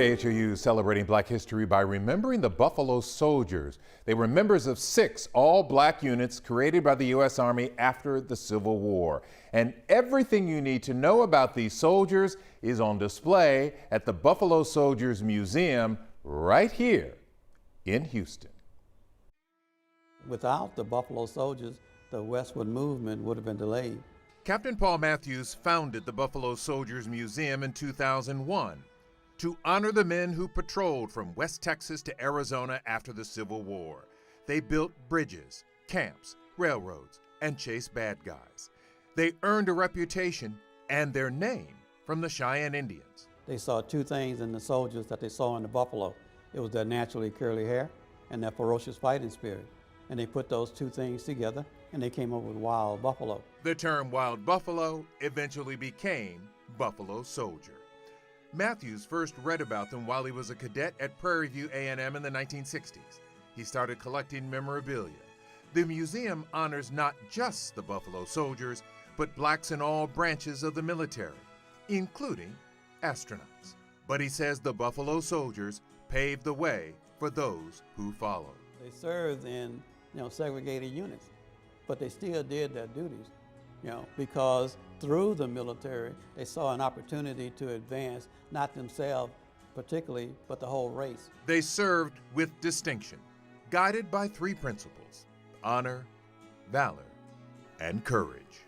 KHOU is celebrating Black history by remembering the Buffalo Soldiers. They were members of 6 all-black units created by the U.S. Army after the Civil War. And everything you need to know about these soldiers is on display at the Buffalo Soldiers Museum right here in Houston. Without the Buffalo Soldiers, the westward movement would have been delayed. Captain Paul Matthews founded the Buffalo Soldiers Museum in 2001 to honor the men who patrolled from West Texas to Arizona after the Civil War. They built bridges, camps, railroads, and chased bad guys. They earned a reputation and their name from the Cheyenne Indians. They saw 2 things in the soldiers that they saw in the buffalo. It was their naturally curly hair and their ferocious fighting spirit. And they put those 2 things together and they came up with Wild Buffalo. The term Wild Buffalo eventually became Buffalo Soldier. Matthews first read about them while he was a cadet at Prairie View A&M in the 1960s. He started collecting memorabilia. The museum honors not just the Buffalo Soldiers, but blacks in all branches of the military, including astronauts. But he says the Buffalo Soldiers paved the way for those who followed. They served in segregated units, but they still did their duties, because through the military, they saw an opportunity to advance, not themselves particularly, but the whole race. They served with distinction, guided by 3 principles: honor, valor, and courage.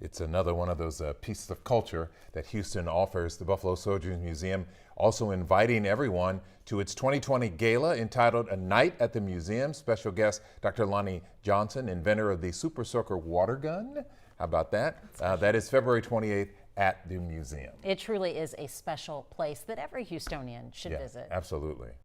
It's another one of those pieces of culture that Houston offers. The Buffalo Soldiers Museum also inviting everyone to its 2020 gala entitled A Night at the Museum. Special guest Dr. Lonnie Johnson, inventor of the Super Soaker water gun. How about that? That is February 28th at the museum. It truly is a special place that every Houstonian should visit. Absolutely.